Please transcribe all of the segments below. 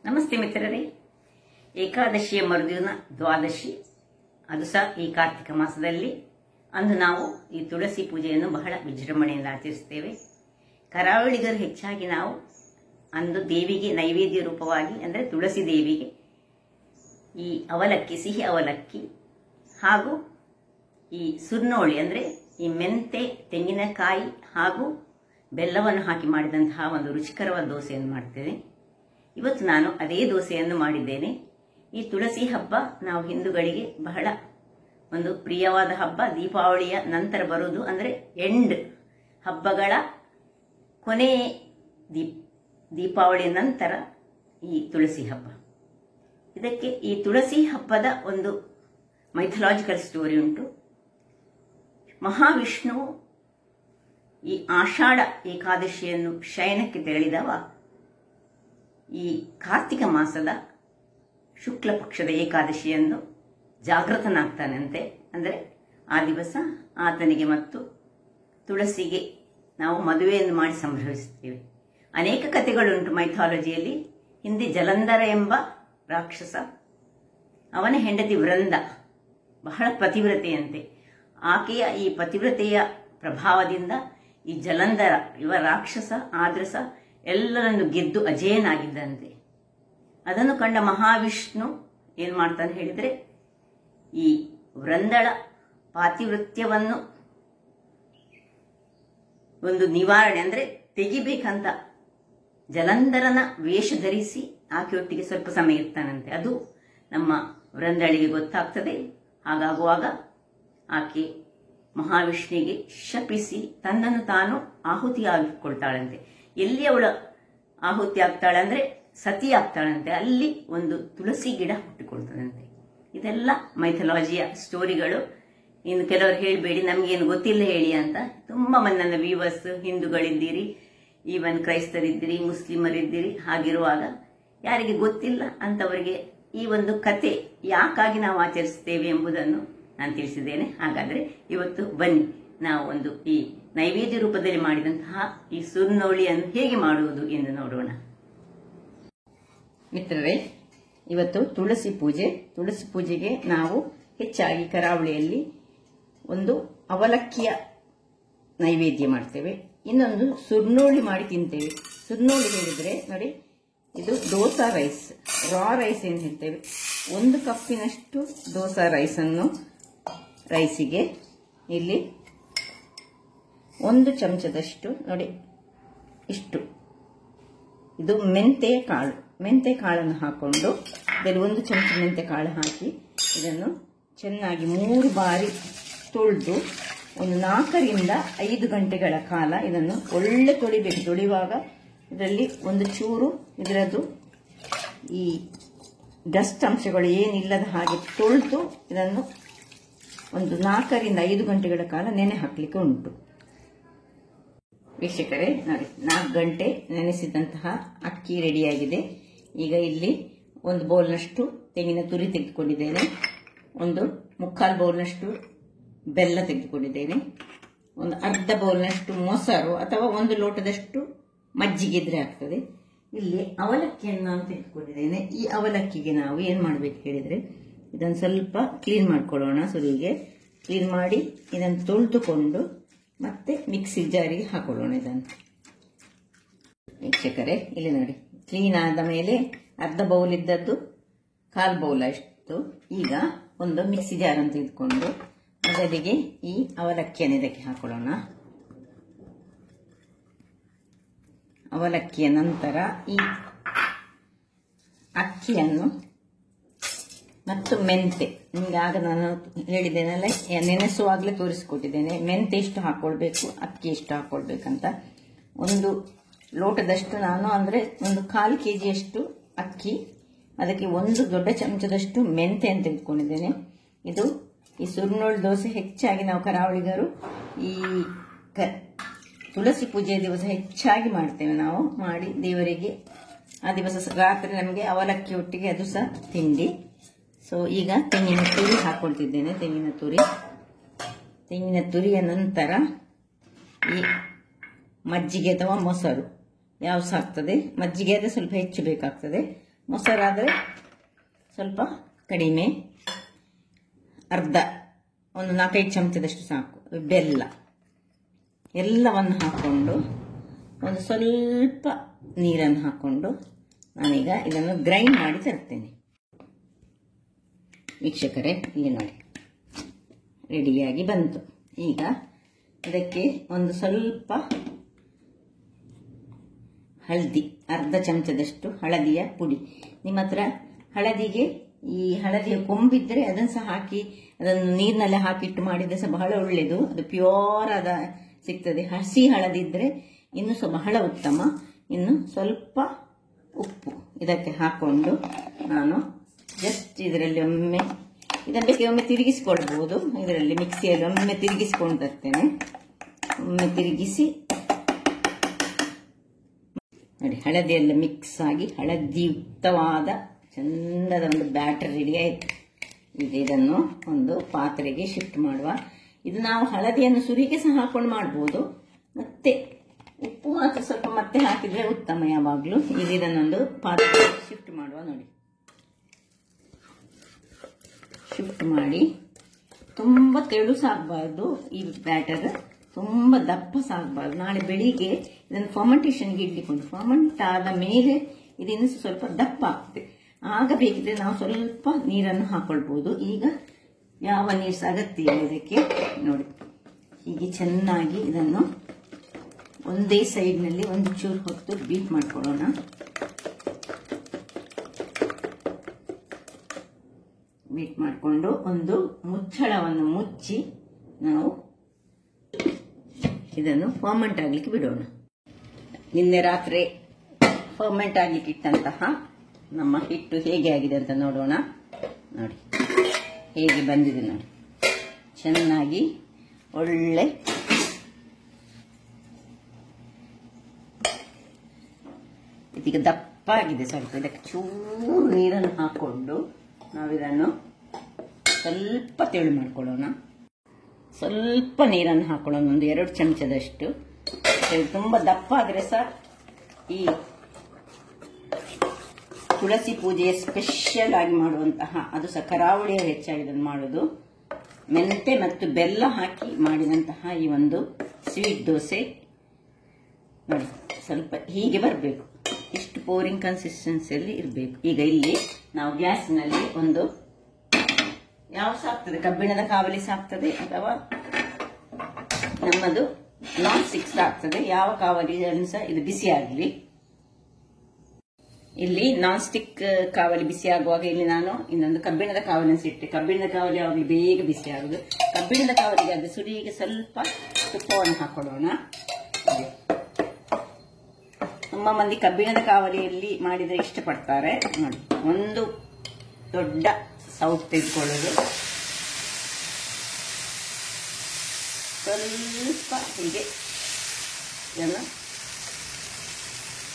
ನಮಸ್ತೆ ಮಿತ್ರರೇ. ಏಕಾದಶಿಯ ಮರುದಿನ ದ್ವಾದಶಿ, ಅದು ಸಹ ಈ ಕಾರ್ತಿಕ ಮಾಸದಲ್ಲಿ. ಅಂದು ನಾವು ಈ ತುಳಸಿ ಪೂಜೆಯನ್ನು ಬಹಳ ವಿಜೃಂಭಣೆಯಿಂದ ಆಚರಿಸುತ್ತೇವೆ. ಕರಾವಳಿಗರು ಹೆಚ್ಚಾಗಿ ನಾವು ಅಂದು ದೇವಿಗೆ ನೈವೇದ್ಯ ರೂಪವಾಗಿ ಅಂದರೆ ತುಳಸಿ ದೇವಿಗೆ ಈ ಅವಲಕ್ಕಿ, ಸಿಹಿ ಅವಲಕ್ಕಿ ಹಾಗೂ ಈ ಸುರ್ನೋಳಿ ಅಂದರೆ ಈ ಮೆಂತೆ, ತೆಂಗಿನಕಾಯಿ ಹಾಗೂ ಬೆಲ್ಲವನ್ನು ಹಾಕಿ ಮಾಡಿದಂತಹ ಒಂದು ರುಚಿಕರವಾದ ದೋಸೆಯನ್ನು ಮಾಡ್ತೇವೆ. ಇವತ್ತು ನಾನು ಅದೇ ದೋಸೆಯನ್ನು ಮಾಡಿದ್ದೇನೆ. ಈ ತುಳಸಿ ಹಬ್ಬ ನಾವು ಹಿಂದೂಗಳಿಗೆ ಬಹಳ ಒಂದು ಪ್ರಿಯವಾದ ಹಬ್ಬ. ದೀಪಾವಳಿಯ ನಂತರ ಬರುವುದು ಅಂದರೆ ಎಂಡ್ ಹಬ್ಬಗಳ ಕೊನೆ ದೀಪಾವಳಿಯ ನಂತರ ಈ ತುಳಸಿ ಹಬ್ಬ. ಇದಕ್ಕೆ ಈ ತುಳಸಿ ಹಬ್ಬದ ಒಂದು ಮೈಥಾಲಜಿಕಲ್ ಸ್ಟೋರಿ ಉಂಟು. ಮಹಾವಿಷ್ಣು ಈ ಆಷಾಢ ಏಕಾದಶಿಯನ್ನು ಶಯನಕ್ಕೆ ತೆರಳಿದವ ಈ ಕಾರ್ತಿಕ ಮಾಸದ ಶುಕ್ಲ ಪಕ್ಷದ ಏಕಾದಶಿಯನ್ನು ಜಾಗೃತನಾಗ್ತಾನಂತೆ. ಅಂದರೆ ಆ ದಿವಸ ಆತನಿಗೆ ಮತ್ತು ತುಳಸಿಗೆ ನಾವು ಮದುವೆಯನ್ನು ಮಾಡಿ ಸಂಭ್ರಮಿಸುತ್ತೇವೆ. ಅನೇಕ ಕಥೆಗಳುಂಟು ಮೈಥಾಲಜಿಯಲ್ಲಿ. ಹಿಂದೆ ಜಲಂಧರ ಎಂಬ ರಾಕ್ಷಸ, ಅವನ ಹೆಂಡತಿ ವೃಂದ ಬಹಳ ಪತಿವ್ರತೆಯಂತೆ. ಆಕೆಯ ಈ ಪತಿವ್ರತೆಯ ಪ್ರಭಾವದಿಂದ ಈ ಜಲಂಧರ ಇವ ರಾಕ್ಷಸ ಆದ್ರಸ ಎಲ್ಲರನ್ನು ಗೆದ್ದು ಅಜೇಯನಾಗಿದ್ದಂತೆ. ಅದನ್ನು ಕಂಡ ಮಹಾವಿಷ್ಣು ಏನ್ ಮಾಡ್ತಾನೆ ಹೇಳಿದ್ರೆ, ಈ ವೃಂದಳ ಪಾತಿವೃತ್ಯವನ್ನು ಒಂದು ನಿವಾರಣೆ ಅಂದ್ರೆ ತೆಗಿಬೇಕಂತ ಜಲಂಧರನ ವೇಷ ಧರಿಸಿ ಆಕೆಯೊಟ್ಟಿಗೆ ಸ್ವಲ್ಪ ಸಮಯ ಇರ್ತಾನಂತೆ. ಅದು ನಮ್ಮ ವೃಂದಳಿಗೆ ಗೊತ್ತಾಗ್ತದೆ. ಹಾಗಾಗುವಾಗ ಆಕೆ ಮಹಾವಿಷ್ಣುವಿಗೆ ಶಪಿಸಿ ತನ್ನನ್ನು ತಾನು ಆಹುತಿ ಆಗಿಕೊಳ್ತಾಳಂತೆ. ಎಲ್ಲಿ ಅವಳು ಆಹುತಿ ಆಗ್ತಾಳೆ ಅಂದ್ರೆ ಸತಿ ಆಗ್ತಾಳಂತೆ. ಅಲ್ಲಿ ಒಂದು ತುಳಸಿ ಗಿಡ ಹುಟ್ಟಿಕೊಳ್ತದಂತೆ. ಇದೆಲ್ಲ ಮೈಥಾಲಜಿಯ ಸ್ಟೋರಿಗಳು. ಇನ್ನು ಕೆಲವರು ಹೇಳಬೇಡಿ ನಮ್ಗೇನು ಗೊತ್ತಿಲ್ಲ ಹೇಳಿ ಅಂತ. ತುಂಬಾ ಮಂದಿ ನನ್ನ ವ್ಯೂವರ್ಸ್ ಹಿಂದೂಗಳಿದ್ದೀರಿ, ಈವನ್ ಕ್ರೈಸ್ತರಿದ್ದೀರಿ, ಮುಸ್ಲಿಮರಿದ್ದೀರಿ. ಹಾಗಿರುವಾಗ ಯಾರಿಗೆ ಗೊತ್ತಿಲ್ಲ ಅಂತವರಿಗೆ ಈ ಒಂದು ಕತೆ ಯಾಕಾಗಿ ನಾವು ಆಚರಿಸುತ್ತೇವೆ ಎಂಬುದನ್ನು ನಾನು ತಿಳಿಸಿದ್ದೇನೆ. ಹಾಗಾದ್ರೆ ಇವತ್ತು ಬನ್ನಿ ನಾವು ಒಂದು ಈ ನೈವೇದ್ಯ ರೂಪದಲ್ಲಿ ಮಾಡಿದಂತಹ ಈ ಸುರ್ನೋಳಿಯನ್ನು ಹೇಗೆ ಮಾಡುವುದು ಎಂದು ನೋಡೋಣ. ಮಿತ್ರರೇ, ಇವತ್ತು ತುಳಸಿ ಪೂಜೆ. ತುಳಸಿ ಪೂಜೆಗೆ ನಾವು ಹೆಚ್ಚಾಗಿ ಕರಾವಳಿಯಲ್ಲಿ ಒಂದು ಅವಲಕ್ಕಿಯ ನೈವೇದ್ಯ ಮಾಡ್ತೇವೆ, ಇನ್ನೊಂದು ಸುರ್ನೋಳಿ ಮಾಡಿ ತಿಂತೇವೆ. ಸುರ್ನೋಳಿ ಹೇಳಿದ್ರೆ ನೋಡಿ, ಇದು ದೋಸಾ ರೈಸ್, ರಾ ರೈಸ್ ಏನು ಹೇಳ್ತೇವೆ. 1 ಕಪ್ಪಿನಷ್ಟು ದೋಸಾ ರೈಸಿಗೆ ಇಲ್ಲಿ 1 ಚಮಚದಷ್ಟು ನೋಡಿ ಇಷ್ಟು ಇದು ಮೆಂತೆ ಕಾಳನ್ನು ಹಾಕೊಂಡು ಇದರಲ್ಲಿ 1 ಚಮಚ ಮೆಂತೆ ಕಾಳು ಹಾಕಿ ಇದನ್ನು ಚೆನ್ನಾಗಿ 3 ಬಾರಿ ತೊಳೆದು ಒಂದು 4 ರಿಂದ 5 ಗಂಟೆಗಳ ಕಾಲ ಇದನ್ನು ಒಳ್ಳೆ ತೊಳಿಬೇಕು. ತೊಳೆಯುವಾಗ ಇದರಲ್ಲಿ ಒಂದು ಚೂರು ಇದರದ್ದು ಈ ಡಸ್ಟ್ ಅಂಶಗಳು ಏನಿಲ್ಲದ ಹಾಗೆ ತೊಳೆದು ಇದನ್ನು ಒಂದು 4 ರಿಂದ 5 ಗಂಟೆಗಳ ಕಾಲ ನೆನೆ ಹಾಕಲಿಕ್ಕೆ ಉಂಟು. ವೀಕ್ಷಕರೇ ನೋಡಿ, 4 ಗಂಟೆ ನೆನೆಸಿದಂತಹ ಅಕ್ಕಿ ರೆಡಿಯಾಗಿದೆ. ಈಗ ಇಲ್ಲಿ 1 ಬೌಲ್ನಷ್ಟು ತೆಂಗಿನ ತುರಿ ತೆಗೆದುಕೊಂಡಿದ್ದೇನೆ, 1/4 ಬೌಲ್ನಷ್ಟು ಬೆಲ್ಲ ತೆಗೆದುಕೊಂಡಿದ್ದೇನೆ, ಒಂದು ಅರ್ಧ ಬೌಲ್ನಷ್ಟು ಮೊಸರು ಅಥವಾ 1 ಲೋಟದಷ್ಟು ಮಜ್ಜಿಗೆ ಇದ್ರೆ ಆಗ್ತದೆ. ಇಲ್ಲಿ ಅವಲಕ್ಕಿಯನ್ನು ನಾನು ತೆಗೆದುಕೊಂಡಿದ್ದೇನೆ. ಈ ಅವಲಕ್ಕಿಗೆ ನಾವು ಏನ್ ಮಾಡ್ಬೇಕು ಹೇಳಿದ್ರೆ, ಇದನ್ನು ಸ್ವಲ್ಪ ಕ್ಲೀನ್ ಮಾಡ್ಕೊಳ್ಳೋಣ. ಸುರುವಿಗೆ ಕ್ಲೀನ್ ಮಾಡಿ ಇದನ್ನು ತೊಳೆದುಕೊಂಡು ಮತ್ತೆ ಮಿಕ್ಸಿ ಜಾರಿಗೆ ಹಾಕೊಳ್ಳೋಣ. ಇದನ್ನು ವೀಕ್ಷಕರೇ ಇಲ್ಲಿ ನೋಡಿ, ಕ್ಲೀನ್ ಆದ ಮೇಲೆ ಅರ್ಧ ಬೌಲ್ ಇದ್ದದ್ದು 1/4 ಬೌಲ್ ಅಷ್ಟು. ಈಗ ಒಂದು ಮಿಕ್ಸಿ ಜಾರ್ ಅಂತ ತೆಗೆದುಕೊಂಡು ಮೊದಲಿಗೆ ಈ ಅವಲಕ್ಕಿಯನ್ನು ಇದಕ್ಕೆ ಹಾಕೊಳ್ಳೋಣ. ಅವಲಕ್ಕಿಯ ನಂತರ ಈ ಅಕ್ಕಿಯನ್ನು ಮತ್ತು ಮೆಂತೆ, ನಿಮ್ಗೆ ಆಗ ನಾನು ಹೇಳಿದ್ದೇನಲ್ಲ, ನೆನೆಸುವಾಗಲೇ ತೋರಿಸಿಕೊಟ್ಟಿದ್ದೇನೆ. ಮೆಂತೆ ಎಷ್ಟು ಹಾಕೊಳ್ಬೇಕು, ಅಕ್ಕಿ ಎಷ್ಟು ಹಾಕೊಳ್ಬೇಕಂತ. 1 ಲೋಟದಷ್ಟು ನಾನು ಅಂದ್ರೆ 1/4 kg ಅಕ್ಕಿ, ಅದಕ್ಕೆ 1 ದೊಡ್ಡ ಚಮಚದಷ್ಟು ಮೆಂತೆ ಅಂತ ತೆಗೆದುಕೊಂಡಿದ್ದೇನೆ. ಇದು ಈ ಸುರ್ನೋಳಿ ದೋಸೆ ಹೆಚ್ಚಾಗಿ ನಾವು ಕರಾವಳಿಗರು ಈ ತುಳಸಿ ಪೂಜೆಯ ದಿವಸ ಹೆಚ್ಚಾಗಿ ಮಾಡ್ತೇವೆ. ನಾವು ಮಾಡಿ ದೇವರಿಗೆ ಆ ದಿವಸ ರಾತ್ರಿ ನಮಗೆ ಅವಲಕ್ಕಿ ಒಟ್ಟಿಗೆ ಅದು ಸಹ ತಿಂಡಿ. ಸೊ ಈಗ ತೆಂಗಿನ ತುರಿ ಹಾಕೊಳ್ತಿದ್ದೇನೆ. ತೆಂಗಿನ ತುರಿಯ ನಂತರ ಈ ಮಜ್ಜಿಗೆ ಅಥವಾ ಮೊಸರು ಯಾವ ಸಾಕ್ತದೆ. ಮಜ್ಜಿಗೆ ಆದರೆ ಸ್ವಲ್ಪ ಹೆಚ್ಚು ಬೇಕಾಗ್ತದೆ. ಮೊಸರಾದರೆ ಸ್ವಲ್ಪ ಕಡಿಮೆ, ಒಂದು 4-5 ಚಮಚದಷ್ಟು ಸಾಕು. ಬೆಲ್ಲ ಎಲ್ಲವನ್ನು ಹಾಕ್ಕೊಂಡು ಒಂದು ಸ್ವಲ್ಪ ನೀರನ್ನು ಹಾಕ್ಕೊಂಡು ನಾನೀಗ ಇದನ್ನು ಗ್ರೈಂಡ್ ಮಾಡಿ ತರ್ತೇನೆ. ವೀಕ್ಷಕರೇ, ಇಲ್ಲಿ ನೋಡಿ ರೆಡಿಯಾಗಿ ಬಂತು. ಈಗ ಇದಕ್ಕೆ ಒಂದು ಸ್ವಲ್ಪ ಹಳದಿ, ಅರ್ಧ ಚಮಚದಷ್ಟು ಹಳದಿಯ ಪುಡಿ. ನಿಮ್ಮ ಹತ್ರ ಹಳದಿಗೆ ಈ ಹಳದಿಯ ಕೊಂಬಿದ್ರೆ ಅದನ್ನು ಸಹ ಹಾಕಿ, ಅದನ್ನು ನೀರಿನಲ್ಲಿ ಹಾಕಿಟ್ಟು ಮಾಡಿದ್ರೆ ಸಹ ಬಹಳ ಒಳ್ಳೆಯದು. ಅದು ಪ್ಯೂರ್ ಆದ ಸಿಗ್ತದೆ. ಹಸಿ ಹಳದಿ ಇದ್ರೆ ಇನ್ನು ಸಹ ಬಹಳ ಉತ್ತಮ. ಇನ್ನು ಸ್ವಲ್ಪ ಉಪ್ಪು ಇದಕ್ಕೆ ಹಾಕೊಂಡು ನಾನು ಜಸ್ಟ್ ಇದರಲ್ಲಿ ಇದನ್ನು ತಿರುಗಿಸಿಕೊಳ್ಬಹುದು. ಇದರಲ್ಲಿ ಮಿಕ್ಸಿಯಲ್ಲಿ ಒಮ್ಮೆ ತಿರುಗಿಸಿಕೊಂಡು ತರ್ತೇನೆ. ಒಮ್ಮೆ ತಿರುಗಿಸಿ ನೋಡಿ, ಹಳದಿಯೆಲ್ಲ ಮಿಕ್ಸ್ ಆಗಿ ಹಳದಿಯುಕ್ತವಾದ ಚಂದದ ಒಂದು ಬ್ಯಾಟರ್ ರೆಡಿ ಆಯಿತು. ಈಗ ಇದನ್ನು ಒಂದು ಪಾತ್ರೆಗೆ ಶಿಫ್ಟ್ ಮಾಡುವ. ಇದು ನಾವು ಹಳದಿಯನ್ನು ಸುರಿಗೆ ಸಹ ಹಾಕೊಂಡು ಮಾಡ್ಬೋದು. ಮತ್ತೆ ಉಪ್ಪು ಮಾತ್ರ ಸ್ವಲ್ಪ ಮತ್ತೆ ಹಾಕಿದ್ರೆ ಉತ್ತಮ ಯಾವಾಗಲೂ. ಈಗ ಇದನ್ನೊಂದು ಪಾತ್ರೆಗೆ ಶಿಫ್ಟ್ ಮಾಡುವ. ನೋಡಿ, ಶಿಫ್ಟ್ ಮಾಡಿ. ತುಂಬ ತೆಳು ಸಾಗಬಾರ್ದು ಈ ಬ್ಯಾಟರ್, ತುಂಬ ದಪ್ಪ ಸಾಗಬಾರ್ದು. ನಾಳೆ ಬೆಳಿಗ್ಗೆ ಇದನ್ನು ಫರ್ಮೆಂಟೇಷನ್ಗೆ ಇಡ್ಲಿಕ್ಕೊಂಡು, ಫರ್ಮೆಂಟ್ ಆದ ಮೇಲೆ ಇದನ್ನು ಸ್ವಲ್ಪ ದಪ್ಪ ಆಗ್ತದೆ. ಆಗ ಬೇಕಿದ್ರೆ ನಾವು ಸ್ವಲ್ಪ ನೀರನ್ನು ಹಾಕೊಳ್ಬಹುದು. ಈಗ ಯಾವ ನೀರು ಅಗತ್ಯ ಇಲ್ಲ ಇದಕ್ಕೆ. ನೋಡಿ, ಹೀಗೆ ಚೆನ್ನಾಗಿ ಇದನ್ನು ಒಂದೇ ಸೈಡ್ನಲ್ಲಿ ಒಂದು ಚೂರು ಹೊತ್ತು ಬೀಟ್ ಮಾಡ್ಕೊಳ್ಳೋಣ. ಬೀಟ್ ಮಾಡಿಕೊಂಡು ಒಂದು ಮುಚ್ಚಳವನ್ನು ಮುಚ್ಚಿ ನಾವು ಇದನ್ನು ಫರ್ಮೆಂಟ್ ಆಗಲಿಕ್ಕೆ ಬಿಡೋಣ. ನಿನ್ನೆ ರಾತ್ರಿ ಫರ್ಮೆಂಟ್ ಆಗಲಿಕ್ಕೆ ಇಟ್ಟಂತಹ ನಮ್ಮ ಹಿಟ್ಟು ಹೇಗೆ ಆಗಿದೆ ಅಂತ ನೋಡೋಣ. ನೋಡಿ ಹೇಗೆ ಬಂದಿದೆ ನೋಡಿ, ಚೆನ್ನಾಗಿ ಒಳ್ಳೆ ಇದೀಗ ದಪ್ಪ ಆಗಿದೆ. ಸ್ವಲ್ಪ ಇದಕ್ಕೆ ಚೂರು ನೀರನ್ನು ಹಾಕೊಂಡು ನಾವಿದನ್ನು ಸ್ವಲ್ಪ ತೆಳು ಮಾಡ್ಕೊಳ್ಳೋಣ. ಸ್ವಲ್ಪ ನೀರನ್ನು ಹಾಕೊಳ್ಳೋಣ, ಒಂದು 2 ಚಮಚದಷ್ಟು. ತುಂಬ ದಪ್ಪ ಆದರೆ ಸಹ ಈ ತುಳಸಿ ಪೂಜೆಯ ಸ್ಪೆಷಲ್ ಆಗಿ ಮಾಡುವಂತಹ, ಅದು ಸಹ ಕರಾವಳಿಯ ಹೆಚ್ಚಾಗಿ ಇದನ್ನು ಮಾಡೋದು, ಮೆಂತೆ ಮತ್ತು ಬೆಲ್ಲ ಹಾಕಿ ಮಾಡಿದಂತಹ ಈ ಒಂದು ಸ್ವೀಟ್ ದೋಸೆ ನೋಡಿ, ಸ್ವಲ್ಪ ಹೀಗೆ ಬರಬೇಕು. ಇಷ್ಟು ಪೋರಿಂಗ್ ಕನ್ಸಿಸ್ಟೆನ್ಸಿಯಲ್ಲಿ ಇರಬೇಕು. ಈಗ ಇಲ್ಲಿ ನಾವು ಗ್ಯಾಸ್ನಲ್ಲಿ ಒಂದು ಯಾವ ಸಾಕ್ತದೆ, ಕಬ್ಬಿಣದ ಕಾವಲಿ ಸಾಕ್ತದೆ ಅಥವಾ ನಮ್ಮದು ನಾನ್ ಸ್ಟಿಕ್ ಸಾಕ್ತದೆ. ಯಾವ ಕಾವಲಿ ಸಹ ಇದು ಬಿಸಿ ಆಗಲಿ. ಇಲ್ಲಿ ನಾನ್ ಸ್ಟಿಕ್ ಕಾವಲಿ ಬಿಸಿ ಆಗುವಾಗ ಇಲ್ಲಿ ನಾನು ಇನ್ನೊಂದು ಕಬ್ಬಿಣದ ಕಾವಲಿಯನ್ನು ಇಟ್ಟೆ. ಕಬ್ಬಿಣದ ಕಾವಲಿ ಯಾವಾಗಲೂ ಬೇಗ ಬಿಸಿ ಆಗುದು. ಕಬ್ಬಿಣದ ಕಾವಲಿಗೆ ಅದು ಸುರಿಯಿಗೆ ಸ್ವಲ್ಪ ತುಪ್ಪವನ್ನು ಹಾಕೊಳ್ಳೋಣ. ತುಂಬ ಮಂದಿ ಕಬ್ಬಿಣದ ಕಾವಲಿಯಲ್ಲಿ ಮಾಡಿದರೆ ಇಷ್ಟಪಡ್ತಾರೆ. ನೋಡಿ, ಒಂದು ದೊಡ್ಡ ಸೌಟ್ ತೆಗೆದುಕೊಳ್ಳೋದು, ಸ್ವಲ್ಪ ಹೀಗೆ ಇದನ್ನು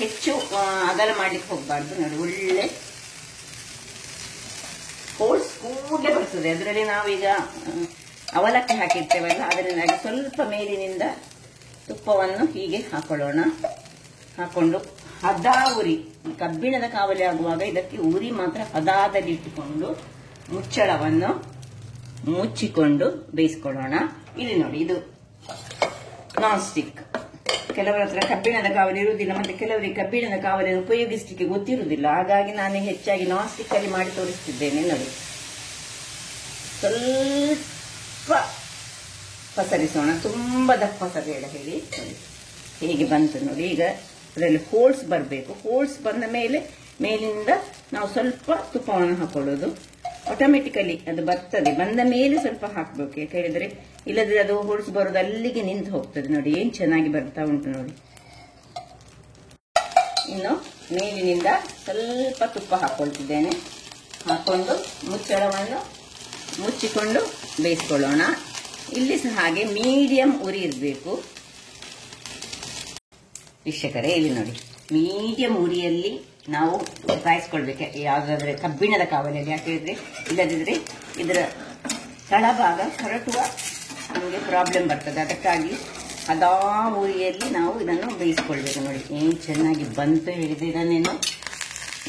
ಹೆಚ್ಚು ಅಗಲ ಮಾಡ್ಲಿಕ್ಕೆ ಹೋಗಬಾರ್ದು. ನೋಡಿ, ಒಳ್ಳೆ ಹೋಲ್ಸ್ ಕೂಡಲೇ ಬರ್ತದೆ. ಅದರಲ್ಲಿ ನಾವೀಗ ಅವಲಕ್ಕಿ ಹಾಕಿರ್ತೇವಲ್ಲ, ಅದರಿಂದಾಗಿ ಸ್ವಲ್ಪ ಮೇಲಿನಿಂದ ತುಪ್ಪವನ್ನು ಹೀಗೆ ಹಾಕೊಳ್ಳೋಣ. ಹಾಕೊಂಡು ಹದ ಉರಿ, ಕಬ್ಬಿಣದ ಕಾವಲಿ ಆಗುವಾಗ ಇದಕ್ಕೆ ಉರಿ ಮಾತ್ರ ಹದಾದಲ್ಲಿ ಇಟ್ಟುಕೊಂಡು ಮುಚ್ಚಳವನ್ನು ಮುಚ್ಚಿಕೊಂಡು ಬೇಯಿಸ್ಕೊಳ್ಳೋಣ. ಇಲ್ಲಿ ನೋಡಿ, ಇದು ನಾನ್ ಸ್ಟಿಕ್. ಕೆಲವರ ಹತ್ರ ಕಬ್ಬಿಣದ ಕಾವಲಿ ಇರುವುದಿಲ್ಲ, ಮತ್ತೆ ಕೆಲವರಿಗೆ ಕಬ್ಬಿಣದ ಕಾವಲಿಯನ್ನು ಉಪಯೋಗಿಸಲಿಕ್ಕೆ ಗೊತ್ತಿರುವುದಿಲ್ಲ. ಹಾಗಾಗಿ ನಾನು ಹೆಚ್ಚಾಗಿ ನಾನ್ ಸ್ಟಿಕ್ ಅಲ್ಲಿ ಮಾಡಿ ತೋರಿಸ್ತಿದ್ದೇನೆ. ನೋಡಿ, ಸ್ವಲ್ಪ ಪಸರಿಸೋಣ, ತುಂಬಾ ದಪ್ಪ ಪಸರಿಯಲ್ಲ ಹೇಳಿ. ಹೇಗೆ ಬಂತು ನೋಡಿ. ಈಗ ಅದರಲ್ಲಿ ಹೋಲ್ಸ್ ಬರಬೇಕು. ಹೋಲ್ಸ್ ಬಂದ ಮೇಲೆ ಮೇಲಿಂದ ನಾವು ಸ್ವಲ್ಪ ತುಪ್ಪವನ್ನು ಹಾಕೊಳ್ಳೋದು. ಆಟೋಮೆಟಿಕಲಿ ಅದು ಬರ್ತದೆ. ಬಂದ ಮೇಲೆ ಸ್ವಲ್ಪ ಹಾಕ್ಬೇಕು, ಯಾಕೆ ಹೇಳಿದ್ರೆ ಇಲ್ಲದ್ರೆ ಅದು ಹೋಲ್ಸ್ ಬರೋದು ಅಲ್ಲಿಗೆ ನಿಂತು ಹೋಗ್ತದೆ. ನೋಡಿ, ಏನ್ ಚೆನ್ನಾಗಿ ಬರ್ತಾ ಉಂಟು ನೋಡಿ. ಇನ್ನು ಮೇಲಿನಿಂದ ಸ್ವಲ್ಪ ತುಪ್ಪ ಹಾಕೊಳ್ತಿದ್ದೇನೆ. ಹಾಕೊಂಡು ಮುಚ್ಚಳವನ್ನು ಮುಚ್ಚಿಕೊಂಡು ಬೇಯಿಸ್ಕೊಳ್ಳೋಣ. ಇಲ್ಲಿ ಸಹ ಹಾಗೆ ಮೀಡಿಯಂ ಉರಿ ಇರಬೇಕು. ವೀಕ್ಷಕರೇ, ಇಲ್ಲಿ ನೋಡಿ, ಮೀಡಿಯಂ ಉರಿಯಲ್ಲಿ ನಾವು ಕಾಯಿಸ್ಕೊಳ್ಬೇಕು. ಯಾವುದಾದ್ರೆ ಕಬ್ಬಿಣದ ಕಾವಲಿಯಲ್ಲಿ, ಯಾಕೆ ಹೇಳಿದ್ರೆ ಇಲ್ಲದಿದ್ರೆ ಇದರ ತಳಭಾಗ ಹೊರಟುವ ನಮಗೆ ಪ್ರಾಬ್ಲಮ್ ಬರ್ತದೆ. ಅದಕ್ಕಾಗಿ ಅದಾ ಉರಿಯಲ್ಲಿ ನಾವು ಇದನ್ನು ಬೇಯಿಸ್ಕೊಳ್ಬೇಕು. ನೋಡಿ, ಏನು ಚೆನ್ನಾಗಿ ಬಂತು ಹೇಳಿದ್ರೆ ಇದನ್ನೇನು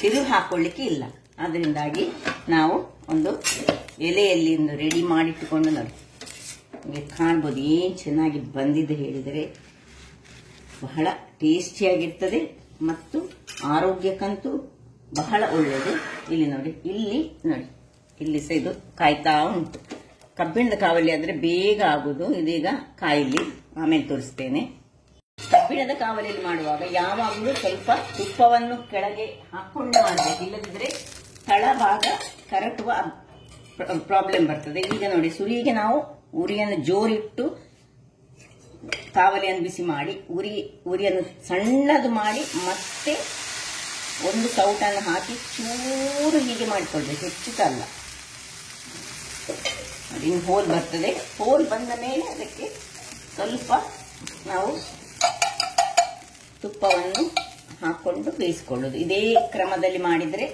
ತಿರುವು ಹಾಕೊಳ್ಳಿಕ್ಕೆ ಇಲ್ಲ. ಅದರಿಂದಾಗಿ ನಾವು ಒಂದು ಎಲೆಯಲ್ಲಿ ಒಂದು ರೆಡಿ ಮಾಡಿಟ್ಟುಕೊಂಡು ನೋಡಿ, ನಿಮಗೆ ಕಾಣ್ಬೋದು ಏನು ಚೆನ್ನಾಗಿ ಬಂದಿದೆ ಹೇಳಿದರೆ. ಬಹಳ ಟೇಸ್ಟಿಯಾಗಿರ್ತದೆ ಮತ್ತು ಆರೋಗ್ಯಕ್ಕಂತೂ ಬಹಳ ಒಳ್ಳೆಯದು. ಇಲ್ಲಿ ನೋಡಿ, ಇಲ್ಲಿ ಸಹ ಇದು ಕಾಯ್ತಾ ಉಂಟು. ಕಬ್ಬಿಣದ ಕಾವಲಿ ಆದರೆ ಬೇಗ ಆಗುದು. ಇದೀಗ ಕಾಯಿಲಿ, ಆಮೇಲೆ ತೋರಿಸ್ತೇನೆ. ಕಬ್ಬಿಣದ ಕಾವಲಿಯಲ್ಲಿ ಮಾಡುವಾಗ ಯಾವಾಗಲೂ ಸ್ವಲ್ಪ ತುಪ್ಪವನ್ನು ಕೆಳಗೆ ಹಾಕೊಂಡು ಮಾಡಬೇಕು, ಇಲ್ಲದಿದ್ರೆ ತಳಭಾಗ ಕರಟುವ ಪ್ರಾಬ್ಲಮ್ ಬರ್ತದೆ. ಈಗ ನೋಡಿ, ಸುರಿಗೆ ನಾವು ಉರಿಯನ್ನು ಜೋರಿಟ್ಟು ಕಾವಲಿಯನ್ನು ಬಿಸಿ ಮಾಡಿ ಉರಿಯನ್ನು ಸಣ್ಣದು ಮಾಡಿ ಮತ್ತೆ ಒಂದು ಸೌಟನ್ನು ಹಾಕಿ ಚೂರು ಹೀಗೆ ಮಾಡಿಕೊಳ್ಬೇಕು, ಹೆಚ್ಚುತ್ತಲ್ಲ. ಇನ್ನು ಹೋಲ್ ಬರ್ತದೆ. ಹೋಲ್ ಬಂದ ಮೇಲೆ ಅದಕ್ಕೆ ಸ್ವಲ್ಪ ನಾವು ತುಪ್ಪವನ್ನು ಹಾಕೊಂಡು ಬೇಯಿಸಿಕೊಳ್ಳೋದು. ಇದೇ ಕ್ರಮದಲ್ಲಿ ಮಾಡಿದರೆ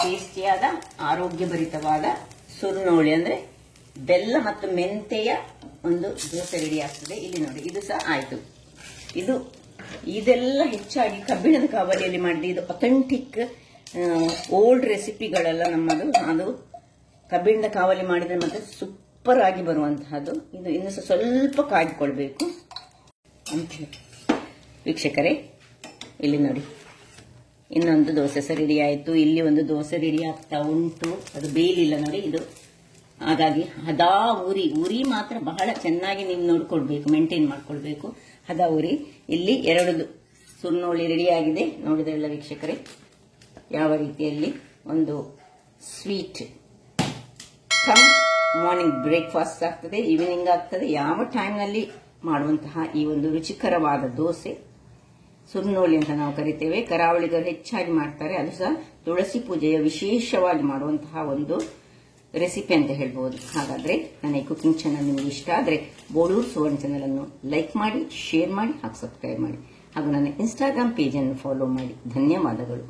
ಟೇಸ್ಟಿಯಾದ ಆರೋಗ್ಯಭರಿತವಾದ ಸುರ್ನೋಳಿ ಅಂದ್ರೆ ಬೆಲ್ಲ ಮತ್ತು ಮೆಂತೆಯ ಒಂದು ದೋಸೆ ರೆಡಿ ಆಗ್ತದೆ. ಇಲ್ಲಿ ನೋಡಿ, ಇದು ಸಹ ಆಯ್ತು. ಇದೆಲ್ಲ ಹೆಚ್ಚಾಗಿ ಕಬ್ಬಿಣದ ಕಾವಲಿಯಲ್ಲಿ ಮಾಡಿದೆ. ಇದು ಅಥೆಂಟಿಕ್ ಓಲ್ಡ್ ರೆಸಿಪಿಗಳೆಲ್ಲ ನಮ್ಮದು. ಅದು ಕಬ್ಬಿಣದ ಕಾವಲಿ ಮಾಡಿದ್ರೆ ಮತ್ತೆ ಸೂಪರ್ ಆಗಿ ಬರುವಂತಹದ್ದು. ಇದು ಇನ್ನು ಸ್ವಲ್ಪ ಕಾಯ್ದುಕೊಳ್ಬೇಕು ಅಂತ ಹೇಳಿ. ವೀಕ್ಷಕರೇ, ಇಲ್ಲಿ ನೋಡಿ, ಇನ್ನೊಂದು ದೋಸೆ ಸಹ ರೆಡಿ ಆಯಿತು. ಇಲ್ಲಿ ಒಂದು ದೋಸೆ ರೆಡಿ ಆಗ್ತಾ ಉಂಟು. ಅದು ಬೇಯಲಿಲ್ಲ ನೋಡಿ ಇದು. ಹಾಗಾಗಿ ಹದಾ ಉರಿ ಮಾತ್ರ ಬಹಳ ಚೆನ್ನಾಗಿ ನೀವು ನೋಡ್ಕೊಳ್ಬೇಕು, ಮೇಂಟೈನ್ ಮಾಡ್ಕೊಳ್ಬೇಕು, ಹದಾ ಉರಿ. ಇಲ್ಲಿ 2 ಸುರ್ನೋಳಿ ರೆಡಿ ಆಗಿದೆ. ನೋಡಿದ್ರಲ್ಲ ವೀಕ್ಷಕರೇ, ಯಾವ ರೀತಿಯಲ್ಲಿ ಒಂದು ಸ್ವೀಟ್ ಕಮ್ ಮಾರ್ನಿಂಗ್ ಬ್ರೇಕ್ಫಾಸ್ಟ್ ಆಗ್ತದೆ, ಈವ್ನಿಂಗ್ ಆಗ್ತದೆ. ಯಾವ ಟೈಮ್ನಲ್ಲಿ ಮಾಡುವಂತಹ ಈ ಒಂದು ರುಚಿಕರವಾದ ದೋಸೆ ಸುರ್ನೋಳಿ ಅಂತ ನಾವು ಕರಿತೇವೆ. ಕರಾವಳಿಗರು ಹೆಚ್ಚಾಗಿ ಮಾಡ್ತಾರೆ. ಅದು ಸಹ ತುಳಸಿ ಪೂಜೆಯ ವಿಶೇಷವಾಗಿ ಮಾಡುವಂತಹ ಒಂದು ರೆಸಿಪಿ ಅಂತ ಹೇಳ್ಬಹುದು. ಹಾಗಾದ್ರೆ ನನ್ನ ಈ ಕುಕಿಂಗ್ ಚಾನಲ್ ನಿಮಗೆ ಇಷ್ಟ ಆದರೆ ಬೋಳೂರು ಸುವರ್ಣ ಚಾನಲ್ ಅನ್ನು ಲೈಕ್ ಮಾಡಿ, ಶೇರ್ ಮಾಡಿ ಹಾಗೂ ಸಬ್ಸ್ಕ್ರೈಬ್ ಮಾಡಿ ಹಾಗೂ ನನ್ನ ಇನ್ಸ್ಟಾಗ್ರಾಮ್ ಪೇಜ್ ಅನ್ನು ಫಾಲೋ ಮಾಡಿ. ಧನ್ಯವಾದಗಳು.